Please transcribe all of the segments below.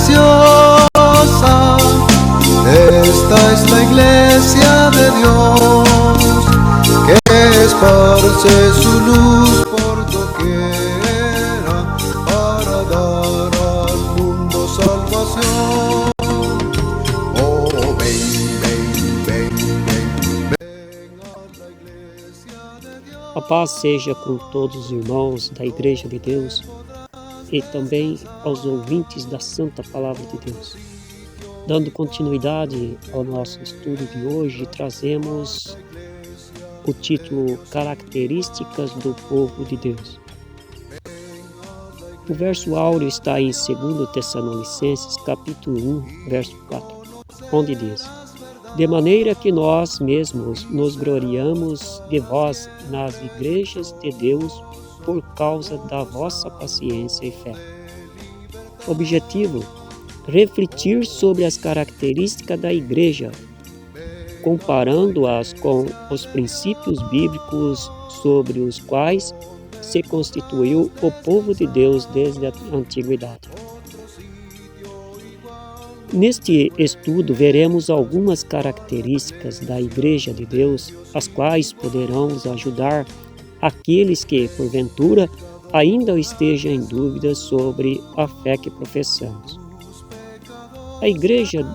preciosa, esta es la iglesia de Dios, que esparce su luz por doquiera para dar al mundo salvación. Oh, ven a la iglesia de Dios. A paz seja com todos os irmãos da Igreja de Deus e também aos ouvintes da Santa Palavra de Deus. Dando continuidade ao nosso estudo de hoje, trazemos o título Características do Povo de Deus. O verso áureo está em 2 Tessalonicenses, capítulo 1, verso 4, onde diz: de maneira que nós mesmos nos gloriamos de vós nas igrejas de Deus por causa da vossa paciência e fé. Objetivo: refletir sobre as características da igreja, comparando-as com os princípios bíblicos sobre os quais se constituiu o povo de Deus desde a antiguidade. Neste estudo, veremos algumas características da Igreja de Deus, as quais poderão nos ajudar aqueles que, porventura, ainda estejam em dúvida sobre a fé que professamos. A Igreja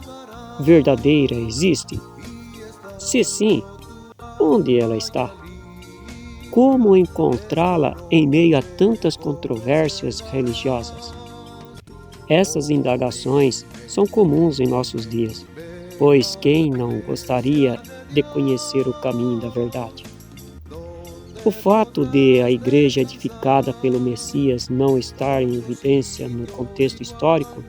verdadeira existe? Se sim, onde ela está? Como encontrá-la em meio a tantas controvérsias religiosas? Essas indagações são comuns em nossos dias, pois quem não gostaria de conhecer o caminho da verdade? O fato de a igreja edificada pelo Messias não estar em evidência no contexto histórico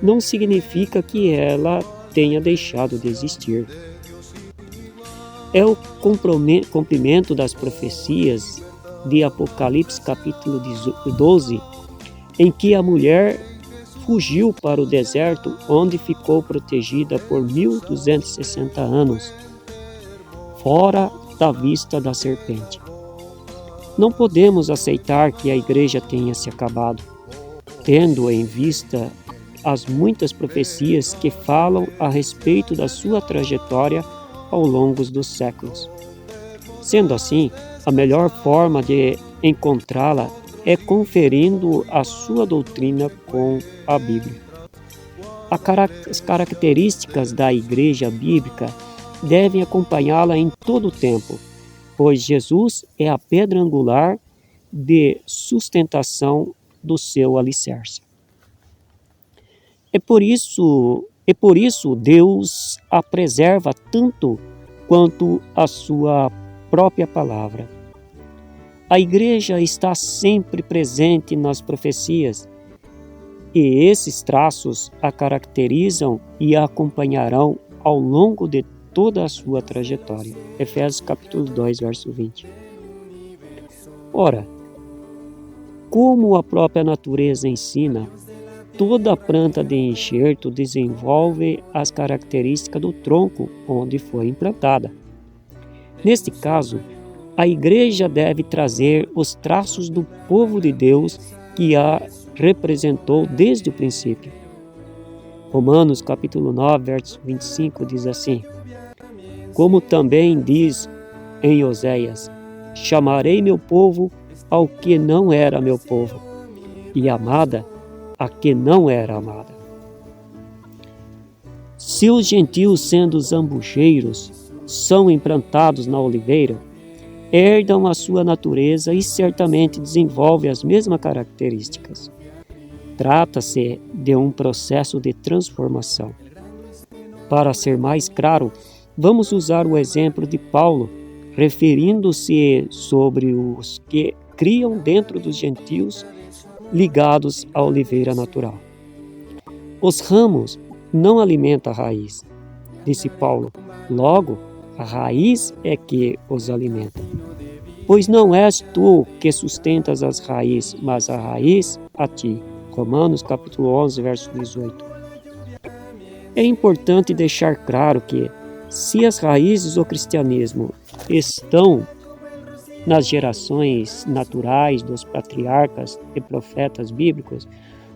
não significa que ela tenha deixado de existir. É o cumprimento das profecias de Apocalipse capítulo 12, em que a mulher fugiu para o deserto, onde ficou protegida por 1260 anos, fora da vista da serpente. Não podemos aceitar que a igreja tenha se acabado, tendo em vista as muitas profecias que falam a respeito da sua trajetória ao longo dos séculos. Sendo assim, a melhor forma de encontrá-la é conferindo a sua doutrina com a Bíblia. As características da igreja bíblica devem acompanhá-la em todo o tempo, pois Jesus é a pedra angular de sustentação do seu alicerce. Por isso Deus a preserva tanto quanto a sua própria palavra. A igreja está sempre presente nas profecias, e esses traços a caracterizam e a acompanharão ao longo de toda a sua trajetória. Efésios capítulo 2, verso 20. Ora, como a própria natureza ensina, toda planta de enxerto desenvolve as características do tronco onde foi implantada. Neste caso, a igreja deve trazer os traços do povo de Deus que a representou desde o princípio. Romanos capítulo 9, verso 25 diz assim: como também diz em Oséias: chamarei meu povo ao que não era meu povo, e amada a que não era amada. Se os gentios, sendo zambujeiros, são implantados na oliveira, herdam a sua natureza e certamente desenvolvem as mesmas características. Trata-se de um processo de transformação. Para ser mais claro, vamos usar o exemplo de Paulo, referindo-se sobre os que criam dentro dos gentios ligados à oliveira natural. Os ramos não alimentam a raiz, disse Paulo. Logo, a raiz é que os alimenta. Pois não és tu que sustentas as raízes, mas a raiz a ti. Romanos capítulo 11, verso 18. É importante deixar claro que, se as raízes do cristianismo estão nas gerações naturais dos patriarcas e profetas bíblicos,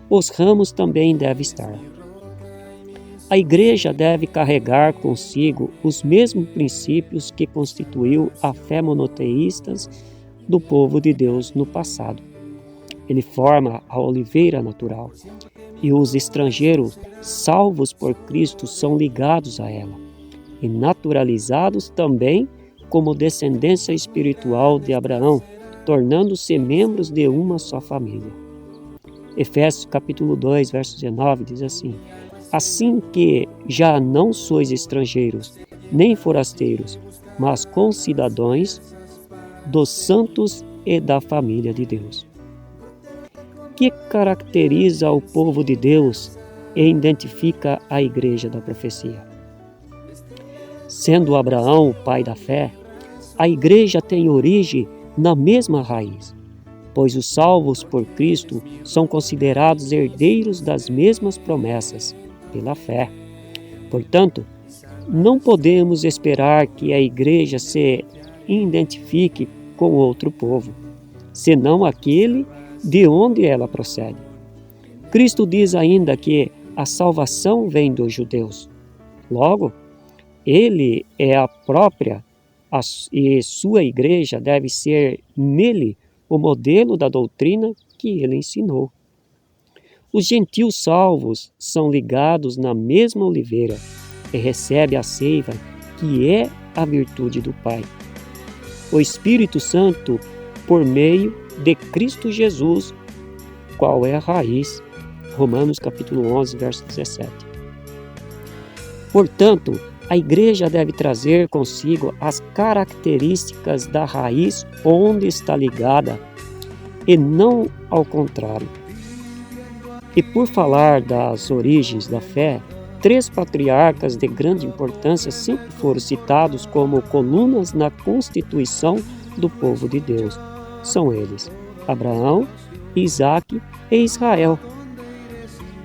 os ramos também devem estar. A igreja deve carregar consigo os mesmos princípios que constituiu a fé monoteísta do povo de Deus no passado. Ele forma a oliveira natural, e os estrangeiros salvos por Cristo são ligados a ela, e naturalizados também como descendência espiritual de Abraão, tornando-se membros de uma só família. Efésios capítulo 2, verso 19 diz assim: assim que já não sois estrangeiros, nem forasteiros, mas concidadãos dos santos e da família de Deus. Que caracteriza o povo de Deus e identifica a igreja da profecia? Sendo Abraão o pai da fé, a igreja tem origem na mesma raiz, pois os salvos por Cristo são considerados herdeiros das mesmas promessas, pela fé. Portanto, não podemos esperar que a igreja se identifique com outro povo, senão aquele de onde ela procede. Cristo diz ainda que a salvação vem dos judeus. Logo, ele é a própria e sua igreja deve ser nele o modelo da doutrina que ele ensinou. Os gentios salvos são ligados na mesma oliveira e recebem a seiva que é a virtude do Pai. O Espírito Santo, por meio de Cristo Jesus, qual é a raiz. Romanos capítulo 11, verso 17. Portanto, a igreja deve trazer consigo as características da raiz onde está ligada, e não ao contrário. E por falar das origens da fé, 3 patriarcas de grande importância sempre foram citados como colunas na constituição do povo de Deus. São eles: Abraão, Isaque e Israel.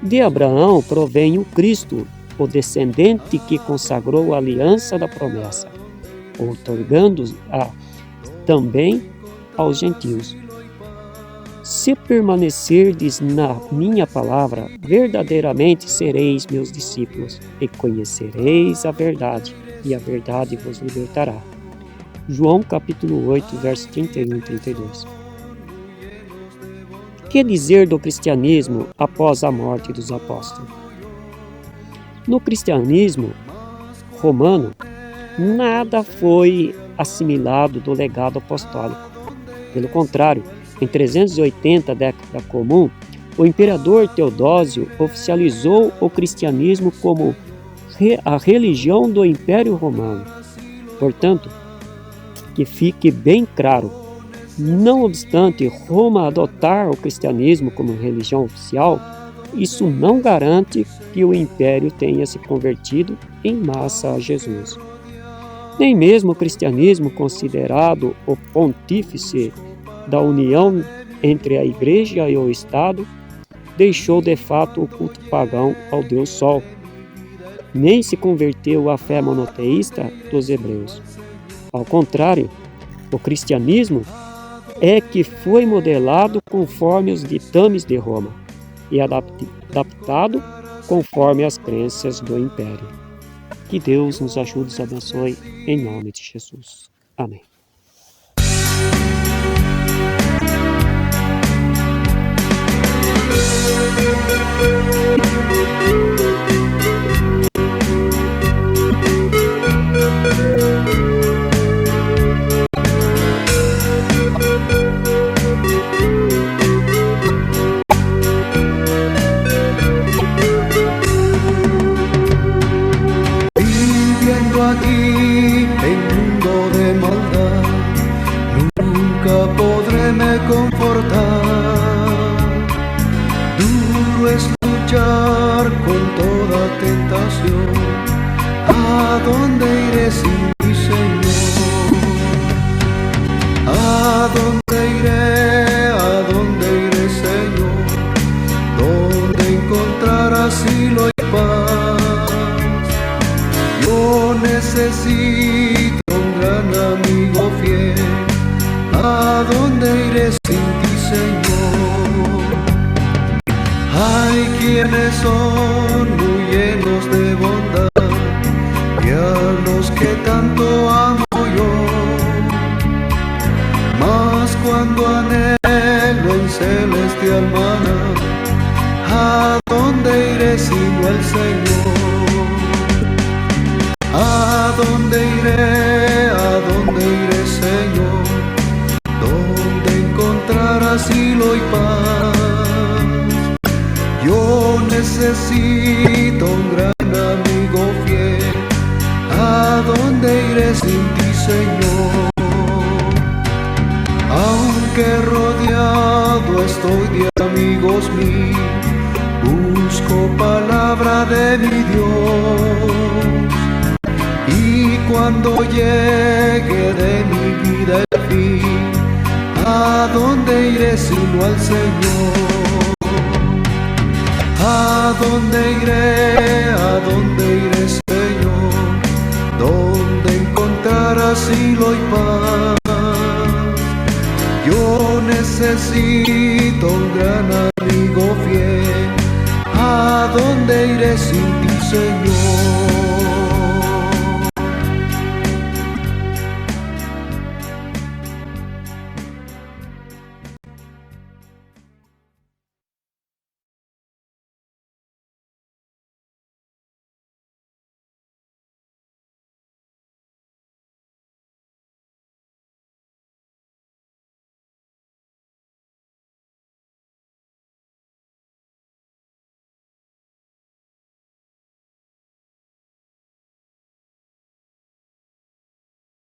De Abraão provém o Cristo, o descendente que consagrou a aliança da promessa, outorgando-a também aos gentios. Se permanecerdes na minha palavra, verdadeiramente sereis meus discípulos, e conhecereis a verdade, e a verdade vos libertará. João capítulo 8, versos 31 e 32. Que dizer do cristianismo após a morte dos apóstolos? No cristianismo romano, nada foi assimilado do legado apostólico. Pelo contrário, em 380, década comum, o imperador Teodósio oficializou o cristianismo como a religião do Império Romano. Portanto, que fique bem claro, não obstante Roma adotar o cristianismo como religião oficial, isso não garante que o império tenha se convertido em massa a Jesus. Nem mesmo o cristianismo, considerado o pontífice da união entre a igreja e o Estado, deixou de fato o culto pagão ao Deus Sol, nem se converteu à fé monoteísta dos hebreus. Ao contrário, o cristianismo é que foi modelado conforme os ditames de Roma e adaptado conforme as crenças do império. Que Deus nos ajude e nos abençoe, em nome de Jesus. Amém. Aquí en mundo de maldad, nunca podré me confortar. Duro es luchar con toda tentación. ¿A dónde iré sin mi Señor? ¿A dónde iré? ¿A dónde iré, Señor? ¿Dónde encontrar asilo y paz? Yo necesito un gran amigo fiel. ¿A dónde iré sin ti, Señor? hermanos que tanto amo yo. Mas cuando anhelo en celestial maná, ¿a dónde iré sino al Señor? ¿A dónde iré, Señor? ¿Dónde encontrar asilo y paz? Yo necesito un gran amigo fiel. ¿A dónde iré sin ti, Señor? Aunque rodeado estoy de amigos míos, busco palabra de mi Dios. Y cuando llegue de mi vida el fin, ¿a dónde iré sino al Señor? ¿A dónde iré, Señor? ¿Dónde encontrar asilo y paz? Yo necesito un gran amigo fiel. ¿A dónde iré sin ti, Señor?